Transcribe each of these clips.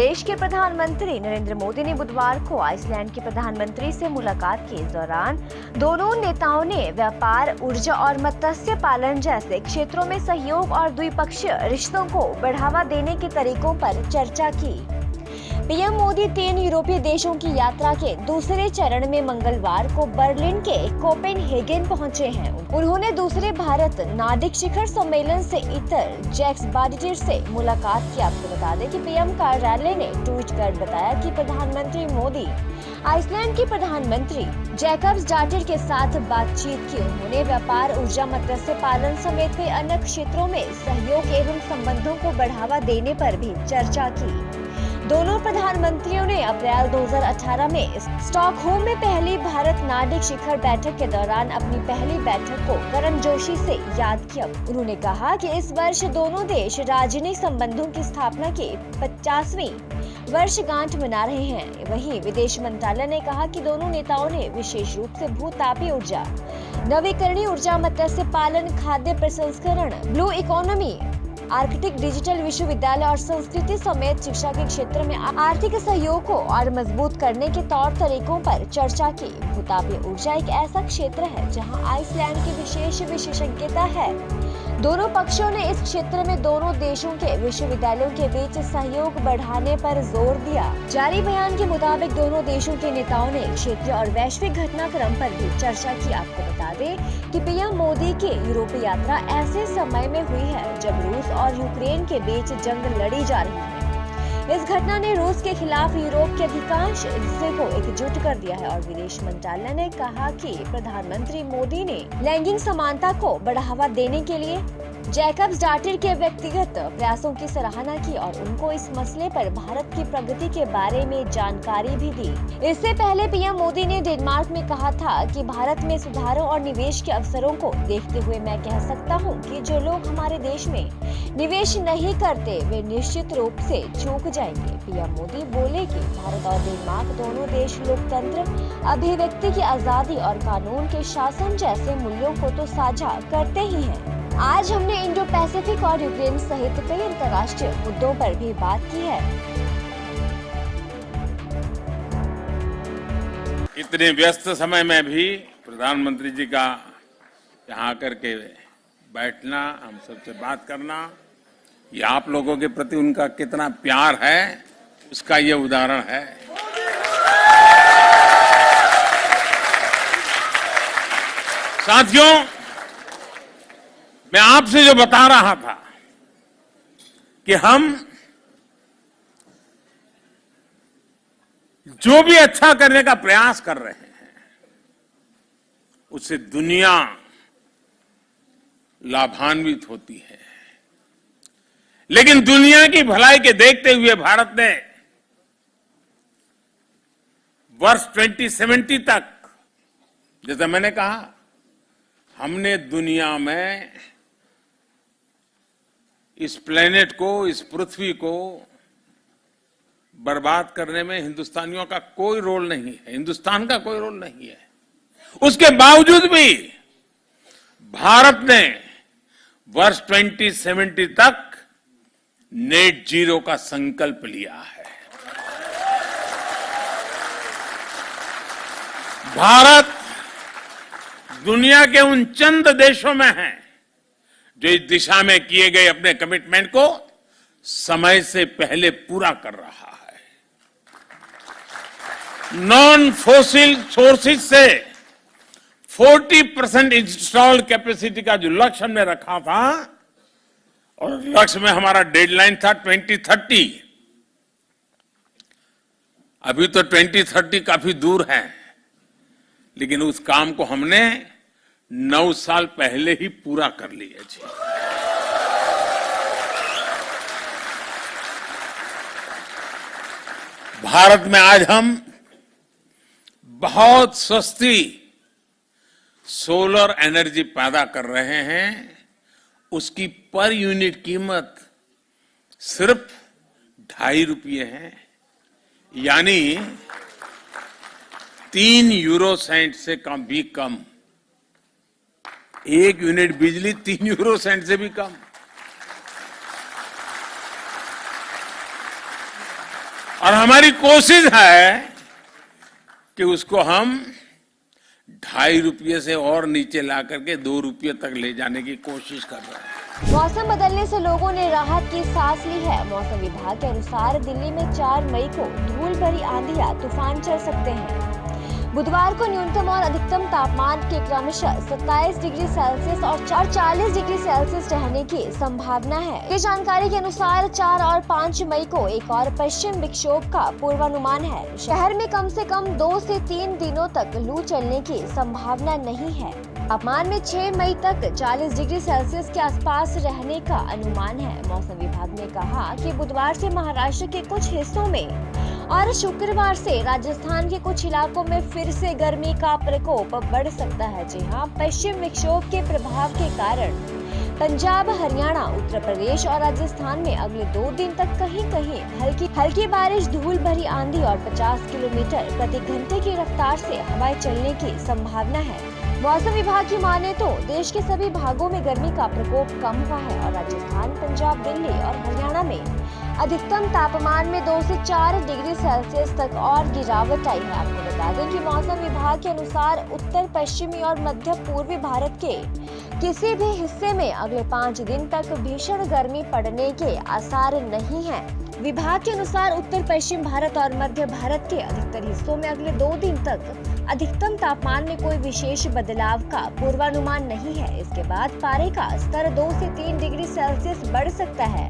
देश के प्रधानमंत्री नरेंद्र मोदी ने बुधवार को आइसलैंड के प्रधानमंत्री से मुलाकात की। इस दौरान दोनों नेताओं ने व्यापार, ऊर्जा और मत्स्य पालन जैसे क्षेत्रों में सहयोग और द्विपक्षीय रिश्तों को बढ़ावा देने के तरीकों पर चर्चा की। पीएम मोदी 3 यूरोपीय देशों की यात्रा के दूसरे चरण में मंगलवार को बर्लिन के कोपेनहेगन पहुंचे हैं। उन्होंने दूसरे भारत नार्डिक शिखर सम्मेलन से इतर जैक्स बाडिटर से मुलाकात की। आपको बता दें कि पीएम कार्यालय ने ट्वीट कर बताया कि प्रधानमंत्री मोदी आइसलैंड के प्रधानमंत्री जैकब्सडॉटर के साथ बातचीत की। उन्होंने व्यापार, ऊर्जा, मत्स्य पालन समेत कई अन्य क्षेत्रों में सहयोग एवं संबंधों को बढ़ावा देने पर भी चर्चा की। दोनों प्रधानमंत्रियों ने अप्रैल 2018 में स्टॉकहोम में पहली भारत नार्डिक शिखर बैठक के दौरान अपनी पहली बैठक को गर्मजोशी से याद किया। उन्होंने कहा कि इस वर्ष दोनों देश राजनयिक संबंधों की स्थापना की 50वीं वर्षगांठ मना रहे हैं। वहीं विदेश मंत्रालय ने कहा कि दोनों नेताओं ने विशेष रूप से भू-तापीय ऊर्जा, नवीकरणीय ऊर्जा, मत्स्य पालन, खाद्य प्रसंस्करण, ब्लू इकोनॉमी, आर्कटिक डिजिटल विश्वविद्यालय और संस्कृति समेत शिक्षा के क्षेत्र में आर्थिक सहयोग को और मजबूत करने के तौर तरीकों पर चर्चा की। भू-तापीय ऊर्जा एक ऐसा क्षेत्र है जहां आइसलैंड की विशेष विशेषज्ञता है। दोनों पक्षों ने इस क्षेत्र में दोनों देशों के विश्वविद्यालयों के बीच सहयोग बढ़ाने पर जोर दिया। जारी बयान के मुताबिक दोनों देशों के नेताओं ने क्षेत्रीय और वैश्विक घटनाक्रम पर भी चर्चा की। आपको बता दें कि पीएम मोदी की यूरोपीय यात्रा ऐसे समय में हुई है जब रूस और यूक्रेन के बीच जंग लड़ी जा रही है। इस घटना ने रूस के खिलाफ यूरोप के अधिकांश हिस्से को एकजुट कर दिया है और विदेश मंत्रालय ने कहा कि प्रधानमंत्री मोदी ने लैंगिक समानता को बढ़ावा देने के लिए जैकब्सडॉटर के व्यक्तिगत प्रयासों की सराहना की और उनको इस मसले पर भारत की प्रगति के बारे में जानकारी भी दी। इससे पहले पीएम मोदी ने डेनमार्क में कहा था कि भारत में सुधारों और निवेश के अवसरों को देखते हुए मैं कह सकता हूं कि जो लोग हमारे देश में निवेश नहीं करते वे निश्चित रूप से चूक जाएंगे। पीएम मोदी बोले कि भारत और डेनमार्क दोनों देश लोकतंत्र, अभिव्यक्ति की आजादी और कानून के शासन जैसे मूल्यों को तो साझा करते ही हैं। आज हमने इंडो पैसिफिक और यूक्रेन सहित कई अंतर्राष्ट्रीय मुद्दों पर भी बात की है। इतने व्यस्त समय में भी प्रधानमंत्री जी का यहाँ आकर के बैठना, हम सबसे बात करना, ये आप लोगों के प्रति उनका कितना प्यार है उसका ये उदाहरण है। साथियों, मैं आपसे जो बता रहा था कि हम जो भी अच्छा करने का प्रयास कर रहे हैं उससे दुनिया लाभान्वित होती है। लेकिन दुनिया की भलाई के देखते हुए भारत ने वर्ष 2070 तक, जैसा मैंने कहा, हमने दुनिया में इस प्लेनेट को, इस पृथ्वी को बर्बाद करने में हिंदुस्तानियों का कोई रोल नहीं है, हिंदुस्तान का कोई रोल नहीं है। उसके बावजूद भी भारत ने वर्ष 2070 तक नेट जीरो का संकल्प लिया है। भारत दुनिया के उन चंद देशों में है जो इस दिशा में किए गए अपने कमिटमेंट को समय से पहले पूरा कर रहा है। नॉन फोसिल सोर्सेज से 40% इंस्टॉल्ड कैपेसिटी का जो लक्ष्य हमने रखा था, और लक्ष्य में हमारा डेडलाइन था 2030। अभी तो 2030 काफी दूर है, लेकिन उस काम को हमने 9 साल पहले ही पूरा कर लिया जी। भारत में आज हम बहुत सस्ती सोलर एनर्जी पैदा कर रहे हैं। उसकी पर यूनिट कीमत सिर्फ 2.5 रुपये है, यानी 3 यूरो सेंट से कम भी कम। 1 यूनिट बिजली 3 यूरो सेंट से भी कम। और हमारी कोशिश है कि उसको हम 2.5 रुपये से और नीचे ला करके 2 रुपये तक ले जाने की कोशिश कर रहे हैं। मौसम बदलने से लोगों ने राहत की सांस ली है। मौसम विभाग के अनुसार दिल्ली में 4 मई को धूल भरी आंधी या तूफान चल सकते हैं। बुधवार को न्यूनतम और अधिकतम तापमान के क्रमशः 27 डिग्री सेल्सियस और 40 डिग्री सेल्सियस रहने की संभावना है। इस जानकारी के अनुसार 4 और 5 मई को एक और पश्चिम विक्षोभ का पूर्वानुमान है। शहर में कम से कम 2 से 3 दिनों तक लू चलने की संभावना नहीं है। तापमान में 6 मई तक 40 डिग्री सेल्सियस के आसपास रहने का अनुमान है। मौसम विभाग ने कहा कि बुधवार से महाराष्ट्र के कुछ हिस्सों में और शुक्रवार से राजस्थान के कुछ इलाकों में फिर से गर्मी का प्रकोप बढ़ सकता है। जी हां, पश्चिम विक्षोभ के प्रभाव के कारण पंजाब, हरियाणा, उत्तर प्रदेश और राजस्थान में अगले 2 दिन तक कहीं-कहीं हल्की बारिश, धूल भरी आंधी और 50 किलोमीटर प्रति घंटे की रफ्तार से हवाएं चलने की संभावना है। मौसम विभाग की माने तो देश के सभी भागों में गर्मी का प्रकोप कम हुआ है और राजस्थान, पंजाब, दिल्ली और हरियाणा में अधिकतम तापमान में 2 से 4 डिग्री सेल्सियस तक और गिरावट आई है। आपको बता दें कि मौसम विभाग के अनुसार उत्तर पश्चिमी और मध्य पूर्वी भारत के किसी भी हिस्से में अगले 5 दिन तक भीषण गर्मी पड़ने के आसार नहीं हैं। विभाग के अनुसार उत्तर पश्चिम भारत और मध्य भारत के अधिकतर हिस्सों में अगले 2 दिन तक अधिकतम तापमान में कोई विशेष बदलाव का पूर्वानुमान नहीं है। इसके बाद पारे का स्तर 2 से 3 डिग्री सेल्सियस बढ़ सकता है।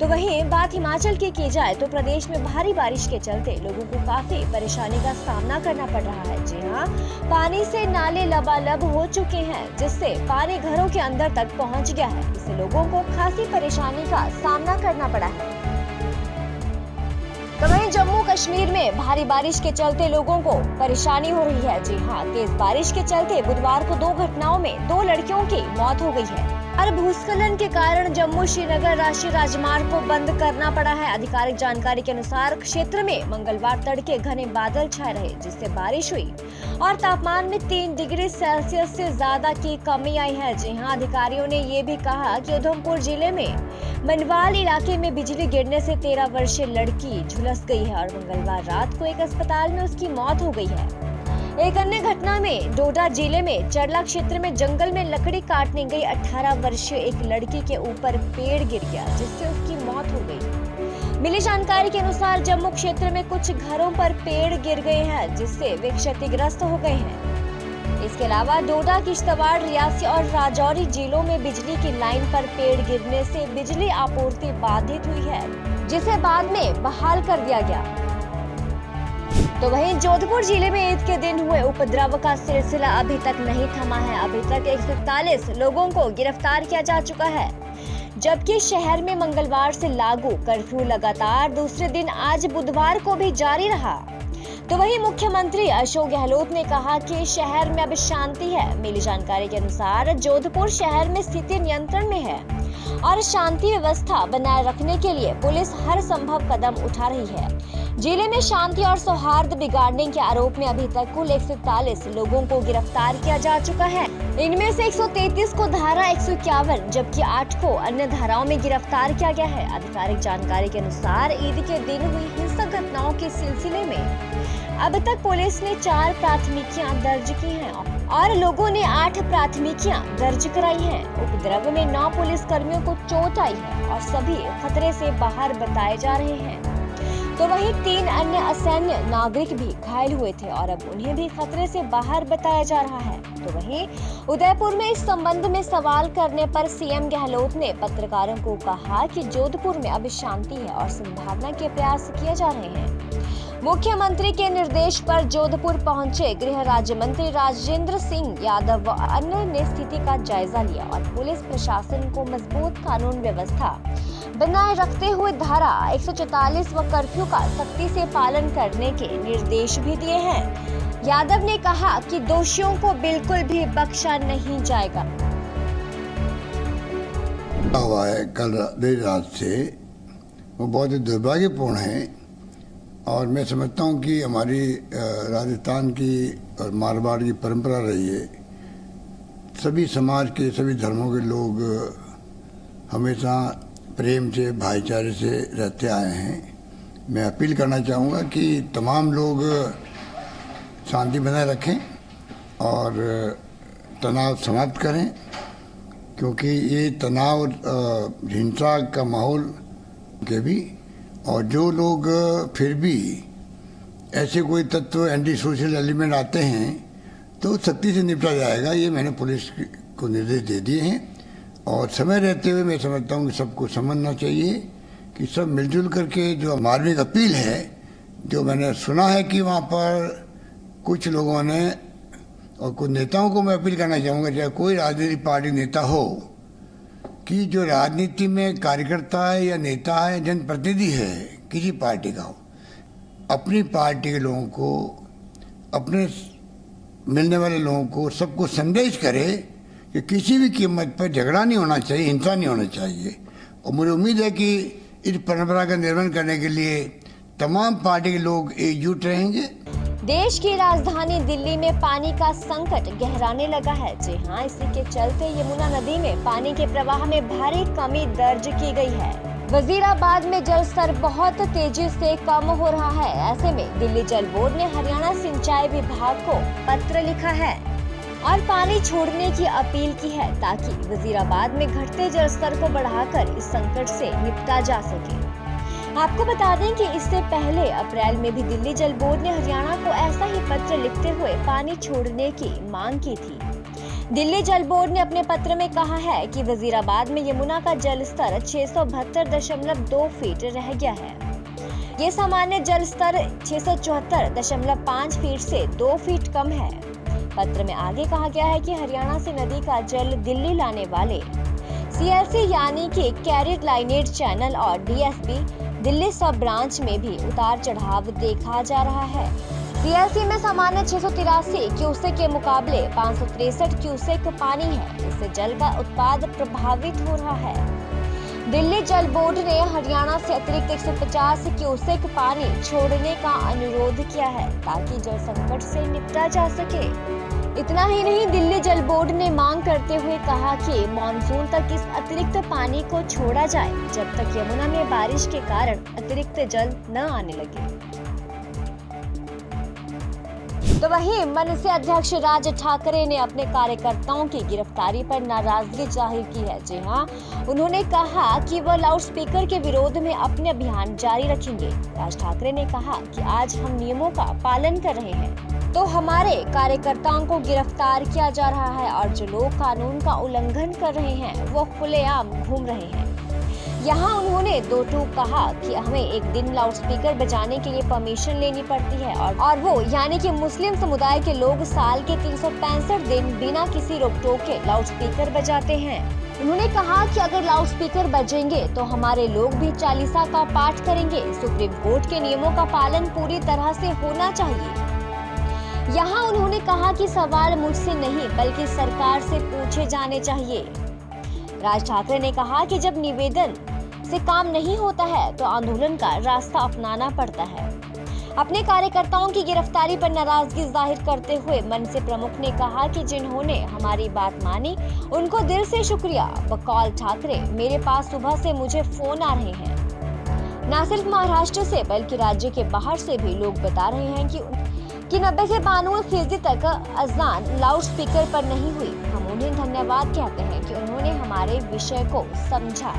तो वहीं बात हिमाचल की जाए तो प्रदेश में भारी बारिश के चलते लोगों को काफी परेशानी का सामना करना पड़ रहा है। जी हां, पानी से नाले लबालब हो चुके हैं, जिससे पानी घरों के अंदर तक पहुंच गया है। इससे लोगों को खासी परेशानी का सामना करना पड़ा है। तो वहीं जम्मू कश्मीर में भारी बारिश के चलते लोगों को परेशानी हो रही है। जी हां, तेज बारिश के चलते बुधवार को 2 घटनाओं में 2 लड़कियों की मौत हो गई है और भूस्खलन के कारण जम्मू श्रीनगर राष्ट्रीय राजमार्ग को बंद करना पड़ा है। आधिकारिक जानकारी के अनुसार क्षेत्र में मंगलवार तड़के घने बादल छाए रहे, जिससे बारिश हुई और तापमान में 3 डिग्री सेल्सियस से ज्यादा की कमी आई है। जी हां, अधिकारियों ने ये भी कहा कि उधमपुर जिले में मनवाल इलाके में बिजली गिरने से 13 वर्षीय लड़की झुलस गई है और मंगलवार रात को एक अस्पताल में उसकी मौत हो गई है। एक अन्य घटना में डोडा जिले में चरला क्षेत्र में जंगल में लकड़ी काटने गई 18 वर्षीय एक लड़की के ऊपर पेड़ गिर गया, जिससे उसकी मौत हो गई। मिली जानकारी के अनुसार जम्मू क्षेत्र में कुछ घरों पर पेड़ गिर गए हैं, जिससे वे क्षतिग्रस्त हो गए हैं। इसके अलावा डोडा, किश्तवाड़, रियासी और राजौरी जिलों में बिजली की लाइन पर पेड़ गिरने से बिजली आपूर्ति बाधित हुई है, जिसे बाद में बहाल कर दिया गया। तो वहीं जोधपुर जिले में ईद के दिन हुए उपद्रव का सिलसिला अभी तक नहीं थमा है। अभी तक 141 लोगों को गिरफ्तार किया जा चुका है, जबकि शहर में मंगलवार से लागू कर्फ्यू लगातार दूसरे दिन आज बुधवार को भी जारी रहा। तो वहीं मुख्यमंत्री अशोक गहलोत ने कहा कि शहर में अब शांति है। मिली जानकारी के अनुसार जोधपुर शहर में स्थिति नियंत्रण में है और शांति व्यवस्था बनाए रखने के लिए पुलिस हर संभव कदम उठा रही है। जिले में शांति और सौहार्द बिगाड़ने के आरोप में अभी तक कुल 141 लोगों को गिरफ्तार किया जा चुका है। इनमें से 133 को धारा 151 जबकि 8 को अन्य धाराओं में गिरफ्तार किया गया है। आधिकारिक जानकारी के अनुसार ईद के दिन हुई हिंसक घटनाओं के सिलसिले में अब तक पुलिस ने 4 प्राथमिकियां दर्ज की हैं और लोगों ने 8 प्राथमिकियां दर्ज कराई हैं। उपद्रव में 9 पुलिस कर्मियों को चोट आई है और सभी खतरे से बाहर बताए जा रहे हैं। तो वहीं 3 अन्य असैन्य नागरिक भी घायल हुए थे और अब उन्हें भी खतरे से बाहर बताया जा रहा है। तो वहीं उदयपुर में इस संबंध में सवाल करने पर सीएम गहलोत ने पत्रकारों को कहा कि जोधपुर में अब शांति है और संभावना के प्रयास किए जा रहे हैं। मुख्यमंत्री के निर्देश पर जोधपुर पहुंचे गृह राज्य मंत्री राजेंद्र सिंह यादव व अन्य ने स्थिति का जायजा लिया और पुलिस प्रशासन को मजबूत कानून व्यवस्था बनाए रखते हुए धारा 144 व कर्फ्यू का सख्ती से पालन करने के निर्देश भी दिए हैं। यादव ने कहा कि दोषियों को बिल्कुल भी बख्शा नहीं जाएगा। हुआ है कल देर रात से वो बहुत ही दुर्भाग्यपूर्ण है और मैं समझता हूँ कि हमारी राजस्थान की और मारवाड़ की परंपरा रही है। सभी समाज के सभी धर्मों के लोग हमेशा प्रेम से भाईचारे से रहते आए हैं मैं अपील करना चाहूँगा कि तमाम लोग शांति बनाए रखें और तनाव समाप्त करें, क्योंकि ये तनाव हिंसा का माहौल के भी, और जो लोग फिर भी ऐसे कोई तत्व एंटी सोशल एलिमेंट आते हैं तो सख्ती से निपटा जाएगा। ये मैंने पुलिस को निर्देश दे दिए हैं और समय रहते हुए मैं समझता हूँ कि सबको समझना चाहिए कि सब मिलजुल करके जो मार्मिक अपील है, जो मैंने सुना है कि वहाँ पर कुछ लोगों ने और कुछ नेताओं को मैं अपील करना चाहूँगा, चाहे कोई राजनीतिक पार्टी नेता हो, कि जो राजनीति में कार्यकर्ता है या नेता है, जनप्रतिनिधि है किसी पार्टी का हो, अपनी पार्टी के लोगों को, अपने मिलने वाले लोगों को, सबको संदेश करे कि किसी भी कीमत पर झगड़ा नहीं होना चाहिए, हिंसा नहीं होना चाहिए। और मुझे उम्मीद है कि इस परंपरा का निर्वहन करने के लिए तमाम पार्टी के लोग एकजुट रहेंगे। देश की राजधानी दिल्ली में पानी का संकट गहराने लगा है। जी हां, इसी के चलते यमुना नदी में पानी के प्रवाह में भारी कमी दर्ज की गई है। वजीराबाद में जल स्तर बहुत तेजी से कम हो रहा है। ऐसे में दिल्ली जल बोर्ड ने हरियाणा सिंचाई विभाग को पत्र लिखा है और पानी छोड़ने की अपील की है, ताकि वजीराबाद में घटते जल स्तर को बढ़ाकर इस संकट से निपटा जा सके। आपको बता दें कि इससे पहले अप्रैल में भी दिल्ली जल बोर्ड ने हरियाणा को ऐसा ही पत्र लिखते हुए पानी छोड़ने की मांग की थी। दिल्ली जल बोर्ड ने अपने पत्र में कहा है कि वजीराबाद में यमुना का जल स्तर 672.2 फीट रह गया है। ये सामान्य जल स्तर 674.5 फीट से 2 फीट कम है। पत्र में आगे कहा गया है कि हरियाणा से नदी का जल दिल्ली लाने वाले CLC यानी कि कैरिड लाइनेज चैनल और DSB दिल्ली सब ब्रांच में भी उतार चढ़ाव देखा जा रहा है। CLC में सामान्य 683 क्यूसेक के मुकाबले 563 क्यूसेक पानी है। इससे जल का उत्पाद प्रभावित हो रहा है। दिल्ली जल बोर्ड ने हरियाणा से अतिरिक्त 150 क्यूसेक पानी छोड़ने का अनुरोध किया है, ताकि जल संकट से निपटा जा सके। इतना ही नहीं, दिल्ली जल बोर्ड ने मांग करते हुए कहा कि मानसून तक इस अतिरिक्त पानी को छोड़ा जाए, जब तक यमुना में बारिश के कारण अतिरिक्त जल न आने लगे। तो वहीं मनसे अध्यक्ष राज ठाकरे ने अपने कार्यकर्ताओं की गिरफ्तारी पर नाराजगी जाहिर की है। जी हां, उन्होंने कहा कि वह लाउडस्पीकर के विरोध में अपने अभियान जारी रखेंगे। राज ठाकरे ने कहा कि आज हम नियमों का पालन कर रहे हैं, तो हमारे कार्यकर्ताओं को गिरफ्तार किया जा रहा है और जो लोग कानून का उल्लंघन कर रहे हैं वो खुलेआम घूम रहे हैं। यहाँ उन्होंने दो टूक कहा कि हमें एक दिन लाउडस्पीकर बजाने के लिए परमिशन लेनी पड़ती है और वो यानी कि मुस्लिम समुदाय के लोग साल के 365 दिन बिना किसी रोक टोक के लाउडस्पीकर बजाते हैं। उन्होंने कहा कि अगर लाउडस्पीकर बजेंगे तो हमारे लोग भी चालीसा का पाठ करेंगे। सुप्रीम कोर्ट के नियमों का पालन पूरी तरह से होना चाहिए। यहाँ उन्होंने कहा कि सवाल मुझसे नहीं बल्कि सरकार से पूछे जाने चाहिए। राज ठाकरे ने कहा कि जब निवेदन से काम नहीं होता है तो आंदोलन का रास्ता अपनाना पड़ता है। अपने कार्यकर्ताओं की गिरफ्तारी पर नाराजगी जाहिर करते हुए मनसे प्रमुख ने कहा कि जिन्होंने हमारी बात मानी उनको दिल से शुक्रिया। बकौल ठाकरे, मेरे पास सुबह से मुझे फोन आ रहे हैं, न सिर्फ महाराष्ट्र से बल्कि राज्य के बाहर से भी लोग बता रहे हैं कि 90 से 92% तक अजान लाउड स्पीकर पर नहीं हुई। हम उन्हें धन्यवाद कहते हैं कि उन्होंने हमारे विषय को समझा।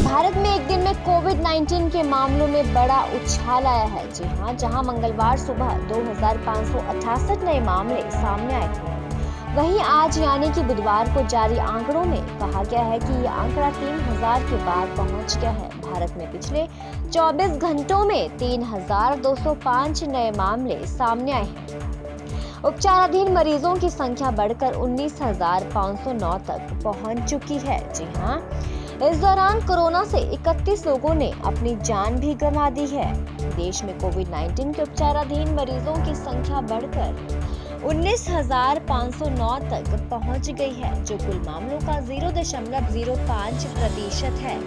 भारत में एक दिन में कोविड-19 के मामलों में बड़ा उछाल आया है। जी हां, जहां मंगलवार सुबह 2568 नए मामले सामने आए थे, वहीं आज यानी कि बुधवार को जारी आंकड़ों में कहा गया है कि ये आंकड़ा 3000 के पार पहुंच गया है। भारत में पिछले 24 घंटों में 3205 नए मामले सामने आए हैं। उपचाराधीन मरीजों की संख्या बढ़कर 19,509 तक पहुंच चुकी है। जी हां, इस दौरान कोरोना से 31 लोगों ने अपनी जान भी गंवा दी है। देश में कोविड-19 के उपचाराधीन मरीजों की संख्या बढ़कर 19,509 तक पहुंच गई है, जो कुल मामलों का 0.05% है।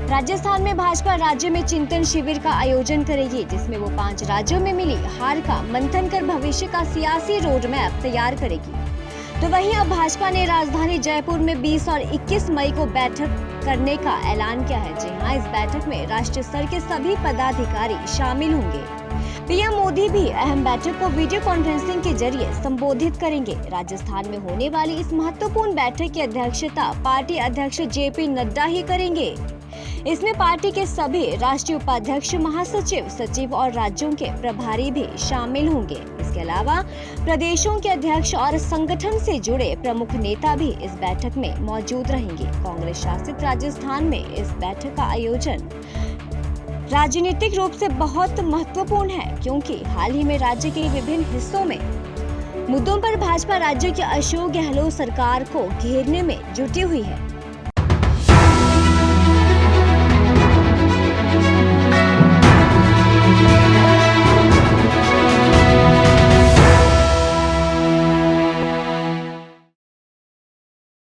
राजस्थान में भाजपा राज्य में चिंतन शिविर का आयोजन करेगी, जिसमें वो 5 राज्यों में मिली हार का मंथन कर भविष्य का सियासी रोड मैप तैयार करेगी। तो वहीं अब भाजपा ने राजधानी जयपुर में 20 और 21 मई को बैठक करने का ऐलान किया है। जी हां, इस बैठक में राष्ट्रीय स्तर के सभी पदाधिकारी शामिल होंगे। पीएम मोदी भी अहम बैठक को वीडियो कॉन्फ्रेंसिंग के जरिए संबोधित करेंगे। राजस्थान में होने वाली इस महत्वपूर्ण बैठक की अध्यक्षता पार्टी अध्यक्ष जेपी नड्डा ही करेंगे। इसमें पार्टी के सभी राष्ट्रीय उपाध्यक्ष, महासचिव, सचिव और राज्यों के प्रभारी भी शामिल होंगे। इसके अलावा प्रदेशों के अध्यक्ष और संगठन से जुड़े प्रमुख नेता भी इस बैठक में मौजूद रहेंगे। कांग्रेस शासित राजस्थान में इस बैठक का आयोजन राजनीतिक रूप से बहुत महत्वपूर्ण है, क्योंकि हाल ही में राज्य के विभिन्न हिस्सों में मुद्दों पर भाजपा राज्य की अशोक गहलोत सरकार को घेरने में जुटी हुई है।